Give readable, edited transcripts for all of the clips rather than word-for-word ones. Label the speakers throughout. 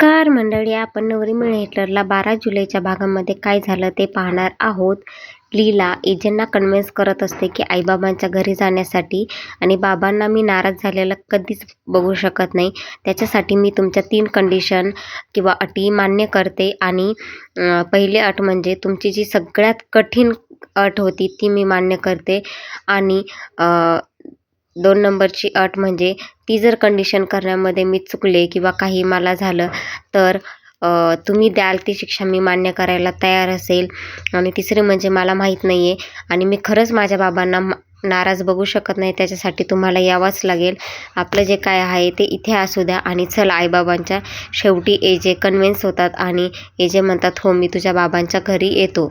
Speaker 1: नमस्कार मंडळी, आपण नवरी मिळेल हिटलरला 12 जुलैच्या भागामध्ये काय झालं ते पाहणार आहोत. लीला एजंटना कन्व्हिन्स करत असते की आईबाबांच्या घरी जाण्यासाठी, आणि बाबांना मी नाराज झालेलं कधीच बघू शकत नाही. त्याच्यासाठी मी तुमच्या 3 कंडिशन किंवा अटी मान्य करते. आणि पहिली अट म्हणजे तुमची जी सगळ्यात कठीण अट होती ती मी मान्य करते. आणि 2 नंबरची अट म्हणजे ती जर कंडिशन करण्यामध्ये मी चुकले किंवा काही मला झालं तर तुम्ही द्याल ती शिक्षा मी मान्य करायला तयार असेल. आणि तिसरे म्हणजे मला माहीत नाही आहे आणि मी खरंच माझ्या बाबांना नाराज बघू शकत नाही, त्याच्यासाठी तुम्हाला यावंच लागेल. आपलं जे काय आहे ते इथे असू द्या आणि चल आईबाबांच्या शेवटी एजे कन्व्हिन्स होतात आणि एजे म्हणतात हो मी तुझ्या बाबांच्या घरी येतो.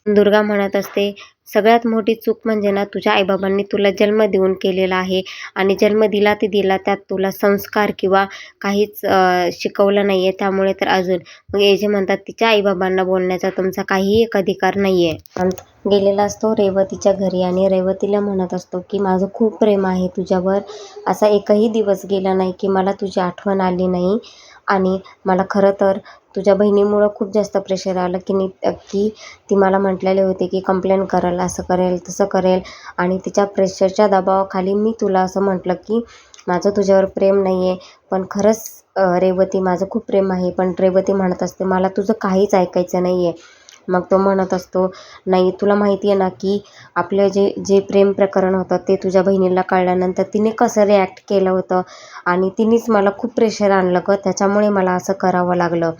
Speaker 1: दुर्गा म्हणत असते सगळ्यात मोठी चूक म्हणजे ना तुझ्या आईबाबांनी तुला जन्म देऊन केलेला आहे आणि जन्म दिला ते दिला, त्यात तुला संस्कार किंवा काहीच शिकवलं नाही आहे. त्यामुळे तर अजून मग एजे म्हणतात तिच्या आईबाबांना बोलण्याचा तुमचा काहीही एक अधिकार नाही आहे. गेलेला असतो रेवतीच्या घरी आणि रेवतीला म्हणत असतो की माझं खूप प्रेम आहे तुझ्यावर. असा एकही दिवस गेला नाही की मला तुझी आठवण आली नाही. आणि मला खरं तर तुझ्या बहिणीमुळं खूप जास्त प्रेशर आलं की ती मला म्हटलेले होते की कंप्लेन करेल, असं करेल तसं करेल. आणि तिच्या प्रेशरच्या दबावाखाली मी तुला असं म्हटलं की माझं तुझ्यावर प्रेम नाही आहे. पण खरंच रेवती माझं खूप प्रेम आहे. पण रेवती म्हणत असते मला तुझं काहीच ऐकायचं नाही आहे. मग तो म्हणत असतो नाही तुला माहिती आहे ना की आपलं जे प्रेम प्रकरण होतं ते तुझ्या बहिणीला कळल्यानंतर तिने कसं रिॲक्ट केलं होतं आणि तिनेच मला खूप प्रेशर आणलं गं, त्याच्यामुळे मला असं करावं लागलं.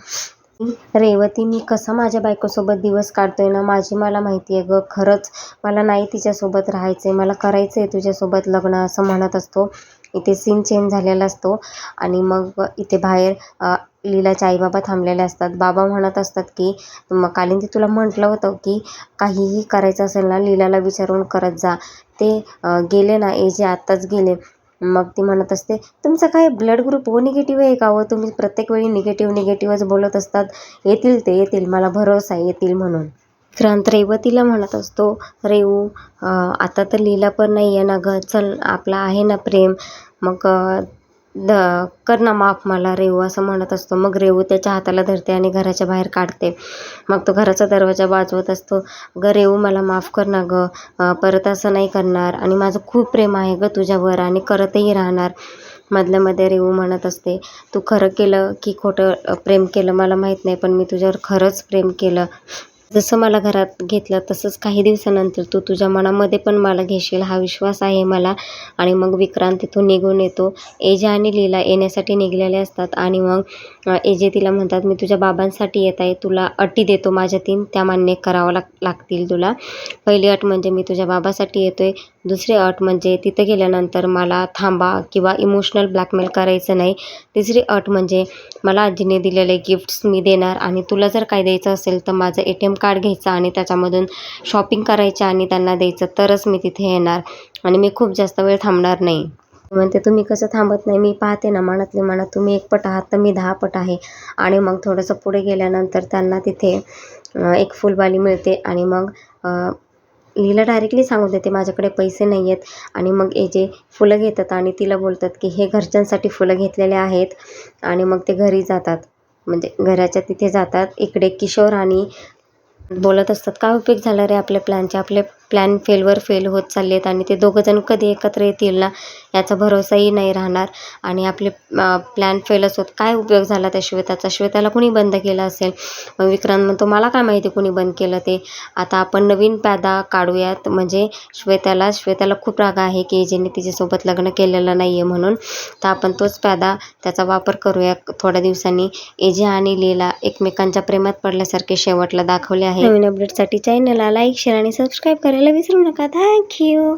Speaker 1: रेवती मी कसं माझ्या बायकोसोबत दिवस काढतोय ना मला माहिती आहे गं. खरंच मला नाही तिच्यासोबत राहायचं आहे, मला करायचं आहे तुझ्यासोबत लग्न, असं म्हणत असतो. इथे सीन चेंज झालेला असतो आणि मग इथे बाहेर लीलाचे आईबाबा थांबलेले असतात. बाबा म्हणत असतात की मग कालींदी तुला म्हटलं होतं की काहीही करायचं असेल ना लीलाला विचारून करत जा. ते गेले ना एजे आत्ताच गेले. मग ती म्हणत असते तुमचं काय ब्लड ग्रुप ओ निगेटिव्ह आहे का? तुम्ही प्रत्येक वेळी निगेटिव्हच बोलत असतात. येतील ते येतील, मला भरोसा आहे येतील म्हणून. विक्रांत रेवतीला म्हणत असतो रेवू आता तर लीला पण नाही आहे ना गं, चल आपलं आहे ना प्रेम, मग कर ना माफ मला रेवू, असं म्हणत असतो. मग रेवू त्याच्या हाताला धरते आणि घराच्या बाहेर काढते. मग तो घराचा दरवाजा वाजवत असतो. गं रेवू मला माफ कर ना गं, परत असं नाही करणार आणि माझं खूप प्रेम आहे गं तुझ्यावर आणि करतही राहणार. मधल्यामध्ये रेवू म्हणत असते तू खरं केलं की खोटं प्रेम केलं मला माहीत नाही, पण मी तुझ्यावर खरंच प्रेम केलं. जसं मला घरात घेतलं तसंच काही दिवसानंतर तू तुझ्या मनामध्ये पण मला घेशील हा विश्वास आहे मला. आणि मग विक्रांत तिथून निघून येतो. एजे आणि लीला येण्यासाठी निघलेले असतात आणि मग एजे तिला म्हणतात मी तुझ्या बाबांसाठी येत आहे, तुला अटी देतो माझ्या 3, त्या मान्य करावं लागतील तुला. पहिली अट म्हणजे मी तुझ्या बाबासाठी येतोय. दुसरी अट म्हणजे तिथे गेल्यानंतर मला थांबा किंवा इमोशनल ब्लॅकमेल करायचं नाही. तिसरी अट म्हणजे मला आजीने दिलेले गिफ्ट्स मी देणार आणि तुला जर काय द्यायचं असेल तर माझं ATM कार्ड घ्यायचं आणि त्याच्यामधून शॉपिंग करायचं आणि त्यांना द्यायचं, तरच मी तिथे येणार आणि मी खूप जास्त वेळ थांबणार नाही. म्हणते तुम्ही कसं थांबत नाही, मी पाहते ना मनातले मनात, तुम्ही 1 पट आहात तर मी 10 पट आहे. आणि मग थोडंसं पुढे गेल्यानंतर त्यांना तिथे एक फुलवाली मिळते आणि मग लीला डायरेक्टली सांगून देते माझ्याकडे पैसे नाही आहेत. आणि मग एजे फुलं घेतात आणि तिला बोलतात की हे घरच्यांसाठी फुलं घेतलेले आहेत. आणि मग ते घरी जातात, म्हणजे घराच्या तिथे जातात. इकडे किशोर आणि बोलत असतात काय उपयोग झाला रे आपल्या प्लॅनचे, आपले प्लॅन फेल होत चालले आहेत आणि ते दोघंजण कधी एकत्र येतील ना याचा भरोसाही नाही राहणार आणि आपले प्लॅन फेलच होत, काय उपयोग झाला त्या श्वेताला कुणी बंद केलं असेल. मग विक्रांत म्हणतो मला काय माहिती कुणी बंद केलं ते, आता आपण नवीन प्यादा काढूयात. म्हणजे श्वेताला खूप राग आहे की एजेने तिच्यासोबत लग्न केलेलं नाही आहे म्हणून, तर आपण तोच प्यादा त्याचा वापर करूया. थोड्या दिवसांनी एजे आणि लीला एकमेकांच्या प्रेमात पडल्यासारखे शेवटला दाखवले आहे. नवीन अपडेटसाठी चॅनलला लाईक, शेअर आणि सबस्क्राईब करायला विसरू नका. थँक्यू.